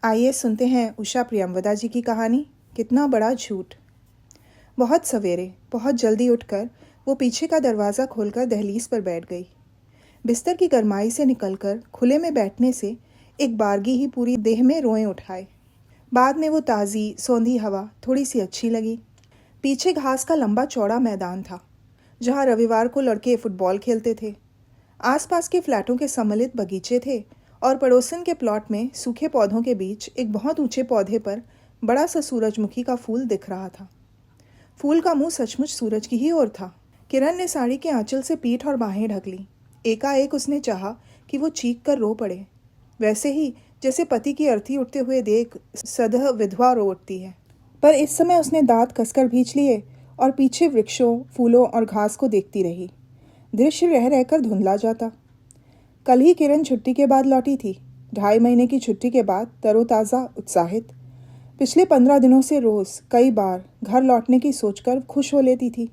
आइए सुनते हैं उषा प्रियंवदा जी की कहानी कितना बड़ा झूठ। बहुत सवेरे बहुत जल्दी उठकर वो पीछे का दरवाज़ा खोलकर दहलीज पर बैठ गई। बिस्तर की गरमाई से निकलकर खुले में बैठने से एक बारगी ही पूरी देह में रोएं उठाए। बाद में वो ताज़ी सौंधी हवा थोड़ी सी अच्छी लगी। पीछे घास का लंबा चौड़ा मैदान था जहाँ रविवार को लड़के फुटबॉल खेलते थे। आसपास के फ्लैटों के सम्मिलित बगीचे थे और पड़ोसन के प्लॉट में सूखे पौधों के बीच एक बहुत ऊंचे पौधे पर बड़ा सा सूरजमुखी का फूल दिख रहा था। फूल का मुंह सचमुच सूरज की ही ओर था। किरण ने साड़ी के आंचल से पीठ और बाहें ढक ली। एकाएक उसने चाहा कि वो चीख कर रो पड़े, वैसे ही जैसे पति की अर्थी उठते हुए देख सदह विधवा रो उठती है। पर इस समय उसने दांत कसकर भींच लिए और पीछे वृक्षों, फूलों और घास को देखती रही। दृश्य रह रहकर धुंधला जाता। कल ही किरण छुट्टी के बाद लौटी थी। 2.5 महीने की छुट्टी के बाद तरोताज़ा, उत्साहित। पिछले 15 दिनों से रोज़ कई बार घर लौटने की सोचकर खुश हो लेती थी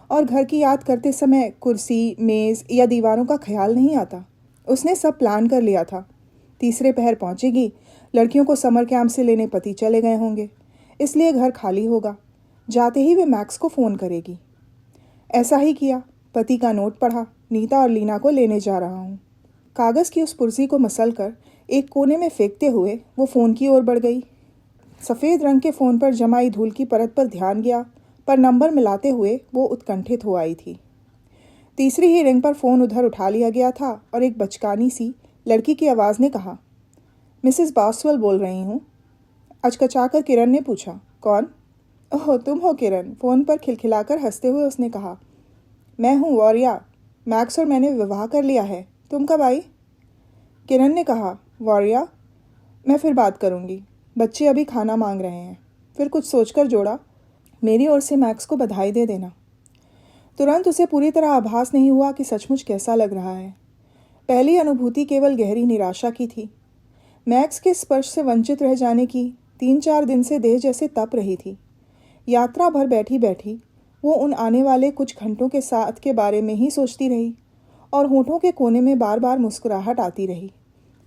और घर की याद करते समय कुर्सी, मेज़ या दीवारों का ख्याल नहीं आता। उसने सब प्लान कर लिया था। तीसरे पहर पहुंचेगी, लड़कियों को समर कैंप से लेने पति चले गए होंगे, इसलिए घर खाली होगा। जाते ही वे मैक्स को फ़ोन करेगी। ऐसा ही किया। पति का नोट पढ़ा। नीता और लीना को लेने जा रहा हूँ। कागज़ की उस पुर्जी को मसलकर एक कोने में फेंकते हुए वो फ़ोन की ओर बढ़ गई। सफ़ेद रंग के फ़ोन पर जमाई धूल की परत पर ध्यान गया, पर नंबर मिलाते हुए वो उत्कंठित हो आई थी। तीसरी ही रिंग पर फ़ोन उधर उठा लिया गया था और एक बचकानी सी लड़की की आवाज़ ने कहा, मिसेस बॉसवेल बोल रही हूँ। अचकचाकर किरण ने पूछा, कौन? ओह, तुम हो किरण। फ़ोन पर खिलखिलाकर हंसते हुए उसने कहा, मैं हूँ वॉरिया। मैक्स और मैंने विवाह कर लिया है। तुम कब आई? किरण ने कहा, वॉरिया, मैं फिर बात करूँगी। बच्चे अभी खाना मांग रहे हैं। फिर कुछ सोचकर जोड़ा, मेरी ओर से मैक्स को बधाई दे देना। तुरंत उसे पूरी तरह आभास नहीं हुआ कि सचमुच कैसा लग रहा है। पहली अनुभूति केवल गहरी निराशा की थी। मैक्स के स्पर्श से वंचित रह जाने की 3-4 दिन से देह जैसे तप रही थी। यात्रा भर बैठी बैठी वो उन आने वाले कुछ घंटों के साथ के बारे में ही सोचती रही और होठों के कोने में बार बार मुस्कुराहट आती रही।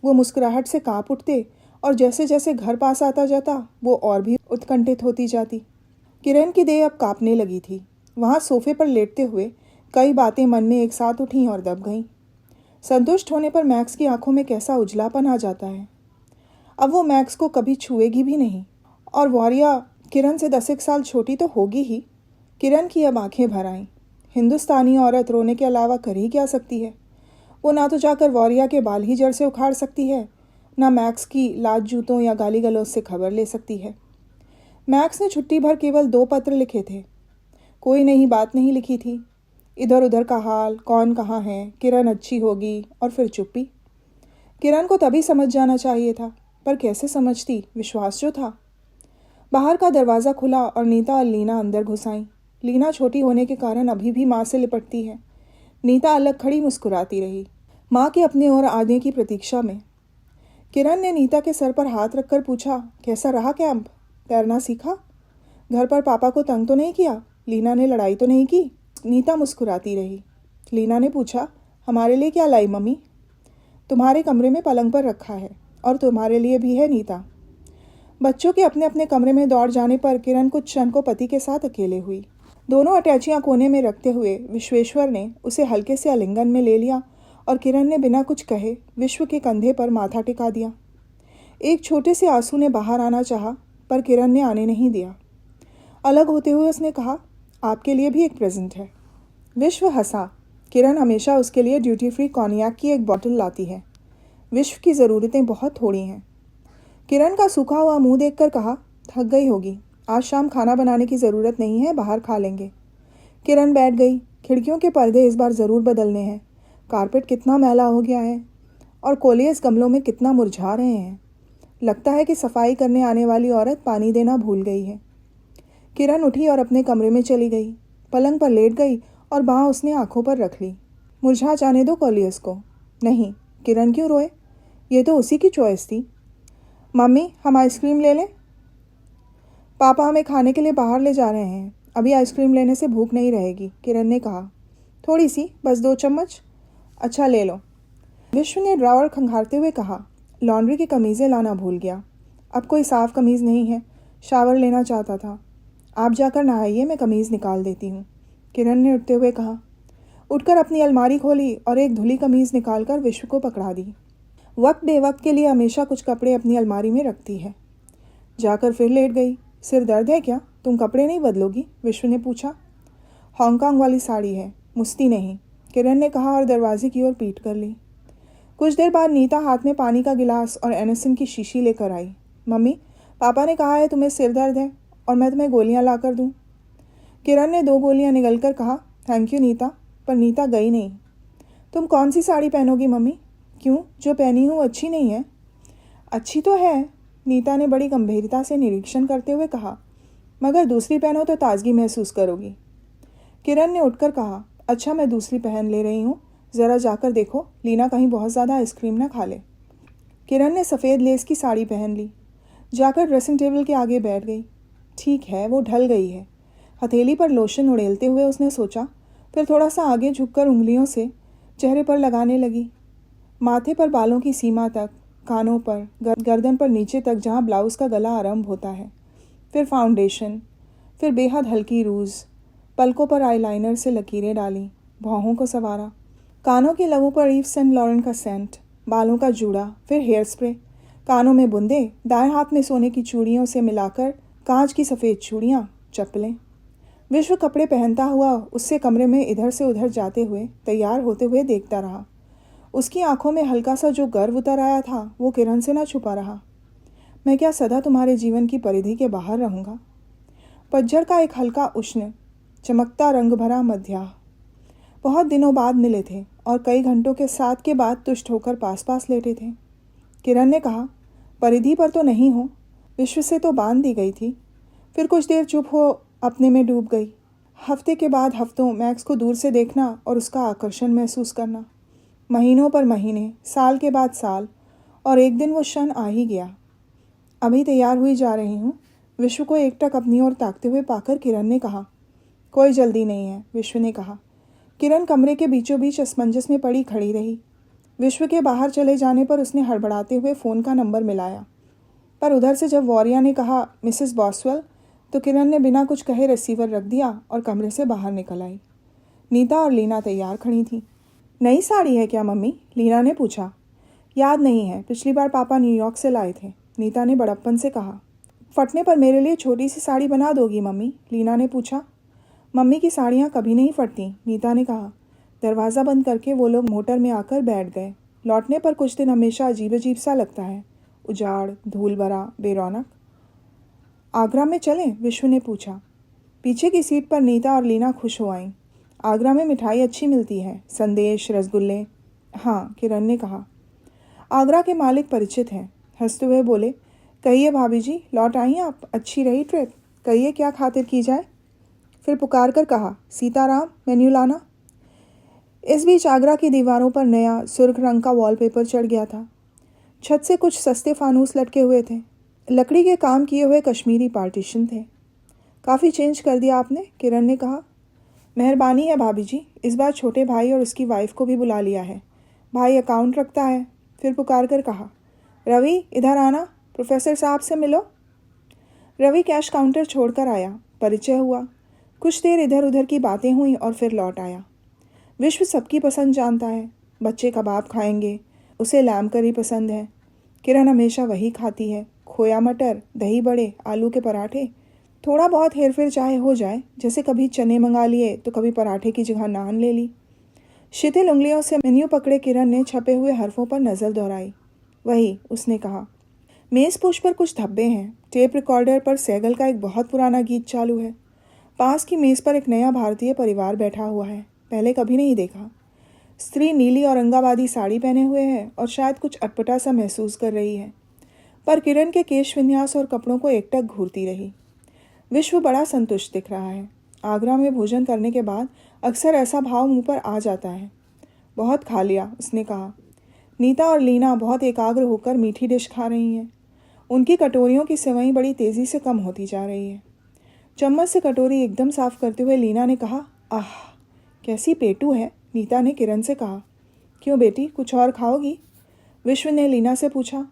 वो मुस्कुराहट से काँप उठते और जैसे जैसे घर पास आता जाता वो और भी उत्कंठित होती जाती। किरण की देह अब काँपने लगी थी। वहाँ सोफे पर लेटते हुए कई बातें मन में एक साथ उठीं और दब गईं। संतुष्ट होने पर मैक्स की आंखों में कैसा उजलापन आ जाता है। अब वो मैक्स को कभी छुएगी भी नहीं। और वॉरिया किरण से 10 साल छोटी तो होगी ही। किरण की अब आंखें भर आईं। हिंदुस्तानी औरत रोने के अलावा कर ही क्या सकती है? वो ना तो जाकर वॉरिया के बाल ही जड़ से उखाड़ सकती है, ना मैक्स की लात जूतों या गाली गलौज से खबर ले सकती है। मैक्स ने छुट्टी भर केवल 2 पत्र लिखे थे। कोई नई बात नहीं लिखी थी। इधर उधर का हाल, कौन कहाँ है, किरण अच्छी होगी, और फिर चुप्पी। किरण को तभी समझ जाना चाहिए था, पर कैसे समझती? विश्वास जो था। बाहर का दरवाज़ा खुला और नीता और लीना अंदर घुस आईं। लीना छोटी होने के कारण अभी भी माँ से लिपटती है। नीता अलग खड़ी मुस्कुराती रही, माँ के अपने ओर आने की प्रतीक्षा में। किरण ने नीता के सर पर हाथ रखकर पूछा, कैसा रहा कैंप? तैरना सीखा? घर पर पापा को तंग तो नहीं किया? लीना ने लड़ाई तो नहीं की? नीता मुस्कुराती रही। लीना ने पूछा, हमारे लिए क्या लाई मम्मी? तुम्हारे कमरे में पलंग पर रखा है, और तुम्हारे लिए भी है नीता। बच्चों के अपने अपने कमरे में दौड़ जाने पर किरण कुछ क्षण को पति के साथ अकेले हुई। दोनों अटैचियाँ कोने में रखते हुए विश्वेश्वर ने उसे हल्के से आलिंगन में ले लिया और किरण ने बिना कुछ कहे विश्व के कंधे पर माथा टिका दिया। एक छोटे से आंसू ने बाहर आना चाहा, पर किरण ने आने नहीं दिया। अलग होते हुए उसने कहा, आपके लिए भी एक प्रेजेंट है। विश्व हंसा। किरण हमेशा उसके लिए ड्यूटी फ्री कॉन्याक की एक बॉटल लाती है। विश्व की ज़रूरतें बहुत थोड़ी हैं। किरण का सूखा हुआ मुंह देखकर कहा, थक गई होगी, आज शाम खाना बनाने की ज़रूरत नहीं है, बाहर खा लेंगे। किरण बैठ गई। खिड़कियों के पर्दे इस बार ज़रूर बदलने हैं। कारपेट कितना मैला हो गया है और कोलियस गमलों में कितना मुरझा रहे हैं। लगता है कि सफाई करने आने वाली औरत पानी देना भूल गई है। किरण उठी और अपने कमरे में चली गई। पलंग पर लेट गई और बाँह उसने आंखों पर रख ली। मुरझा जाने दो कोलियस को। नहीं, किरण क्यों रोए? ये तो उसी की चॉइस थी। मम्मी, हम आइसक्रीम ले लें? पापा हमें खाने के लिए बाहर ले जा रहे हैं। अभी आइसक्रीम लेने से भूख नहीं रहेगी, किरण ने कहा। थोड़ी सी, बस 2 चम्मच। अच्छा, ले लो। विश्व ने ड्रॉवर खंगालते हुए कहा, लॉन्ड्री की कमीज़ें लाना भूल गया। अब कोई साफ़ कमीज़ नहीं है, शावर लेना चाहता था। आप जाकर नहाइए, मैं कमीज़ निकाल देती हूँ, किरण ने उठते हुए कहा। उठकर अपनी अलमारी खोली और एक धुली कमीज़ निकालकर विश्व को पकड़ा दी। वक्त बेवक्त के लिए हमेशा कुछ कपड़े अपनी अलमारी में रखती है। जाकर फिर लेट गई। सिर दर्द है क्या? तुम कपड़े नहीं बदलोगी? विश्व ने पूछा। हांगकांग वाली साड़ी है, मुश्ती नहीं, किरण ने कहा और दरवाजे की ओर पीठ कर ली। कुछ देर बाद नीता हाथ में पानी का गिलास और एनिसिन की शीशी लेकर आई। मम्मी, पापा ने कहा है तुम्हें सिर दर्द है और मैं तुम्हें गोलियां ला कर दूँ। किरण ने 2 गोलियां निगलकर कहा, थैंक यू नीता, पर नीता गई नहीं। तुम कौन सी साड़ी पहनोगी मम्मी? क्यों, जो पहनी हूँ अच्छी नहीं है? अच्छी तो है, नीता ने बड़ी गंभीरता से निरीक्षण करते हुए कहा, मगर दूसरी पहनो तो ताजगी महसूस करोगी। किरण ने उठकर कहा, अच्छा मैं दूसरी पहन ले रही हूँ, ज़रा जाकर देखो लीना कहीं बहुत ज़्यादा आइसक्रीम ना खा ले। किरण ने सफ़ेद लेस की साड़ी पहन ली। जाकर ड्रेसिंग टेबल के आगे बैठ गई। ठीक है, वो ढल गई है। हथेली पर लोशन उड़ेलते हुए उसने सोचा, फिर थोड़ा सा आगे झुककर उंगलियों से चेहरे पर लगाने लगी। माथे पर बालों की सीमा तक, कानों पर, गर्दन पर नीचे तक जहाँ ब्लाउज़ का गला आरंभ होता है। फिर फाउंडेशन, फिर बेहद हल्की रूज़, पलकों पर आईलाइनर से लकीरें डाली, भौहों को संवारा, कानों के लबों पर ईव सेंट लॉरेंट का सेंट, बालों का जूड़ा, फिर हेयर स्प्रे, कानों में बुंदे, दाएं हाथ में सोने की चूड़ियों से मिलाकर कांच की सफ़ेद चूड़ियाँ, चप्पलें। विश्व कपड़े पहनता हुआ उससे कमरे में इधर से उधर जाते हुए, तैयार होते हुए देखता रहा। उसकी आंखों में हल्का सा जो गर्व उतर आया था वो किरण से ना छुपा रहा। मैं क्या सदा तुम्हारे जीवन की परिधि के बाहर रहूँगा? पतझड़ का एक हल्का उष्ण, चमकता रंग भरा मध्याह्न। बहुत दिनों बाद मिले थे और कई घंटों के साथ के बाद तुष्ट होकर पास पास लेटे थे। किरण ने कहा, परिधि पर तो नहीं हो, विश्व से तो बांध दी गई थी। फिर कुछ देर चुप हो अपने में डूब गई। हफ्ते के बाद हफ्तों मैक्स को दूर से देखना और उसका आकर्षण महसूस करना, महीनों पर महीने, साल के बाद साल, और एक दिन वो क्षण आ ही गया। अभी तैयार हुई जा रही हूँ, विश्व को एकटक अपनी ओर ताकते हुए पाकर किरण ने कहा। कोई जल्दी नहीं है, विश्व ने कहा। किरण कमरे के बीचों बीच असमंजस में पड़ी खड़ी रही। विश्व के बाहर चले जाने पर उसने हड़बड़ाते हुए फ़ोन का नंबर मिलाया, पर उधर से जब वॉरिया ने कहा मिसेस बॉसवेल, तो किरण ने बिना कुछ कहे रिसीवर रख दिया और कमरे से बाहर निकल आई। नीता और लीना तैयार खड़ी थीं। नई साड़ी है क्या मम्मी? लीना ने पूछा। याद नहीं है, पिछली बार पापा न्यूयॉर्क से लाए थे, नीता ने बड़प्पन से कहा। फटने पर मेरे लिए छोटी सी साड़ी बना दोगी मम्मी? लीना ने पूछा। मम्मी की साड़ियाँ कभी नहीं फटती, नीता ने कहा। दरवाज़ा बंद करके वो लोग मोटर में आकर बैठ गए। लौटने पर कुछ दिन हमेशा अजीब अजीब सा लगता है, उजाड़, धूल भरा, बेरौनक। आगरा में चलें? विश्व ने पूछा। पीछे की सीट पर नीता और लीना खुश हो आईं। आगरा में मिठाई अच्छी मिलती है, संदेश, रसगुल्ले। हाँ, किरण ने कहा। आगरा के मालिक परिचित हैं, हंसते हुए बोले, कहिए भाभी जी, लौट आई आप? अच्छी रही ट्रिप? कहिए क्या खातिर की जाए? फिर पुकार कर कहा, सीताराम, मेन्यू लाना। इस बीच आगरा की दीवारों पर नया सुर्ख रंग का वॉलपेपर चढ़ गया था। छत से कुछ सस्ते फानूस लटके हुए थे। लकड़ी के काम किए हुए कश्मीरी पार्टीशन थे। काफ़ी चेंज कर दिया आपने, किरण ने कहा। मेहरबानी है भाभी जी, इस बार छोटे भाई और उसकी वाइफ को भी बुला लिया है। भाई अकाउंट रखता है। फिर पुकार कर कहा, रवि इधर आना, प्रोफेसर साहब से मिलो। रवि कैश काउंटर छोड़कर आया। परिचय हुआ। कुछ देर इधर उधर की बातें हुई और फिर लौट आया। विश्व सबकी पसंद जानता है। बच्चे कबाब खाएंगे, उसे लैम करी पसंद है। किरण हमेशा वही खाती है, खोया मटर, दही बड़े, आलू के पराठे। थोड़ा बहुत हेरफेर चाहे हो जाए, जैसे कभी चने मंगा लिए तो कभी पराठे की जगह नान ले ली। शिथिल उंगलियों से मेन्यू पकड़े किरण ने छपे हुए हरफों पर नज़र दौड़ाई। वही, उसने कहा। मेज़ पोश पर कुछ धब्बे हैं। टेप रिकॉर्डर पर सैगल का एक बहुत पुराना गीत चालू है। पास की मेज़ पर एक नया भारतीय परिवार बैठा हुआ है, पहले कभी नहीं देखा। स्त्री नीली औरंगाबादी साड़ी पहने हुए है और शायद कुछ अटपटा सा महसूस कर रही है, पर किरण के केश विन्यास और कपड़ों को एकटक घूरती रही। विश्व बड़ा संतुष्ट दिख रहा है। आगरा में भोजन करने के बाद अक्सर ऐसा भाव मुंह पर आ जाता है। बहुत खा लिया, उसने कहा। नीता और लीना बहुत एकाग्र होकर मीठी डिश खा रही हैं। उनकी कटोरियों की सेवई बड़ी तेज़ी से कम होती जा रही है। चम्मच से कटोरी एकदम साफ करते हुए लीना ने कहा, आह कैसी पेटू है। नीता ने किरण से कहा। क्यों बेटी, कुछ और खाओगी? विश्व ने लीना से पूछा।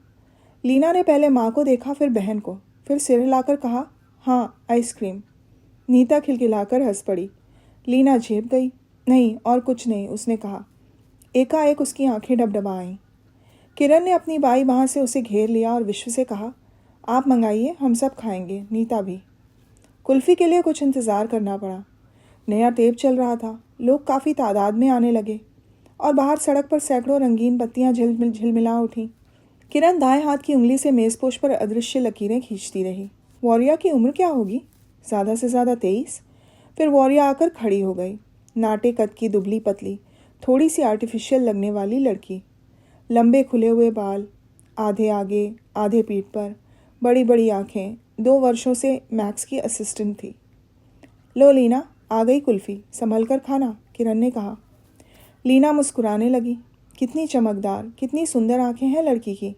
लीना ने पहले माँ को देखा, फिर बहन को, फिर सिर हिलाकर कहा, हाँ आइसक्रीम। नीता खिलखिलाकर हंस पड़ी। लीना झेप गई। नहीं और कुछ नहीं, उसने कहा। एकाएक उसकी आंखें डबडबा आईं। किरण ने अपनी बाई बाँह से उसे घेर लिया और विश्व से कहा, आप मंगाइए, हम सब खाएंगे, नीता भी। कुल्फ़ी के लिए कुछ इंतज़ार करना पड़ा। नया टेप चल रहा था, लोग काफ़ी तादाद में आने लगे और बाहर सड़क पर सैकड़ों रंगीन बत्तियां झिलमिला उठीं। किरण दाएं हाथ की उंगली से मेज़पोश पर अदृश्य लकीरें खींचती रही। वॉरिया की उम्र क्या होगी? ज़्यादा से ज़्यादा 23। फिर वॉरिया आकर खड़ी हो गई। नाटे कद की, दुबली पतली, थोड़ी सी आर्टिफिशियल लगने वाली लड़की। लंबे खुले हुए बाल, आधे आगे आधे पीठ पर, बड़ी बड़ी आँखें। 2 वर्षों से मैक्स की असिस्टेंट थी। लो लीना, आ गई कुल्फ़ी, संभल कर खाना, किरण ने कहा। लीना मुस्कुराने लगी। कितनी चमकदार, कितनी सुंदर आंखें हैं लड़की की।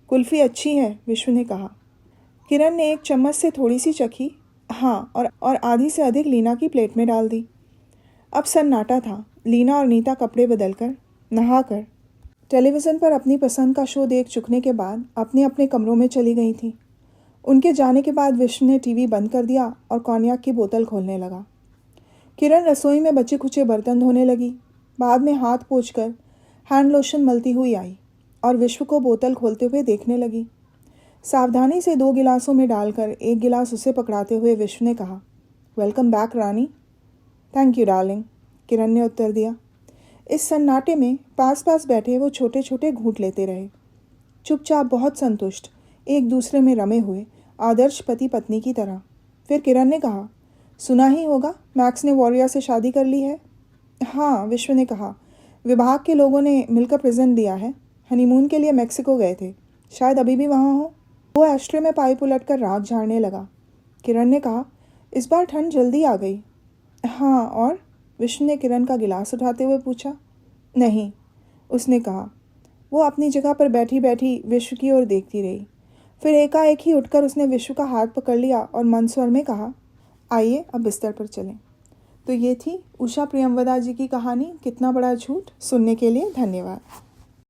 कुल्फ़ी अच्छी है, विश्व ने कहा। किरण ने एक चम्मच से थोड़ी सी चखी, हाँ, और आधी से अधिक लीना की प्लेट में डाल दी। अब सन्नाटा था। लीना और नीता कपड़े बदलकर, नहाकर, टेलीविज़न पर अपनी पसंद का शो देख चुकने के बाद अपने अपने कमरों में चली गई थीं। उनके जाने के बाद विश्व ने टीवी बंद कर दिया और कॉन्याक की बोतल खोलने लगा। किरण रसोई में बचे खुचे बर्तन धोने लगी। बाद में हाथ पोंछकर हैंड लोशन मलती हुई आई और विश्व को बोतल खोलते हुए देखने लगी। सावधानी से 2 गिलासों में डालकर एक गिलास उसे पकड़ाते हुए विश्व ने कहा, welcome back Rani. Thank you darling, Kiran ने उत्तर दिया। इस सन्नाटे में पास पास बैठे वो छोटे छोटे घूंट लेते रहे, चुपचाप, बहुत संतुष्ट, एक दूसरे में रमे हुए, आदर्श पति पत्नी की तरह। फिर किरण ने कहा, सुना ही होगा मैक्स ने वॉरिया से शादी कर ली है। हाँ, विश्व ने कहा। विभाग के लोगों ने मिलकर प्रेजेंट दिया है। हनीमून के लिए मेक्सिको गए थे, शायद अभी भी वहाँ हो। वो एस्ट्रे में पाइप उलटकर राख झाड़ने लगा। किरण ने कहा, इस बार ठंड जल्दी आ गई। हाँ और? विश्व ने किरण का गिलास उठाते हुए पूछा। नहीं, उसने कहा। वो अपनी जगह पर बैठी बैठी विश्व की ओर देखती रही। फिर एकाएक ही उठकर उसने विश्व का हाथ पकड़ लिया और मंद स्वर में कहा, आइए अब बिस्तर पर चलें। तो ये थी उषा प्रियंवदा जी की कहानी कितना बड़ा झूठ। सुनने के लिए धन्यवाद।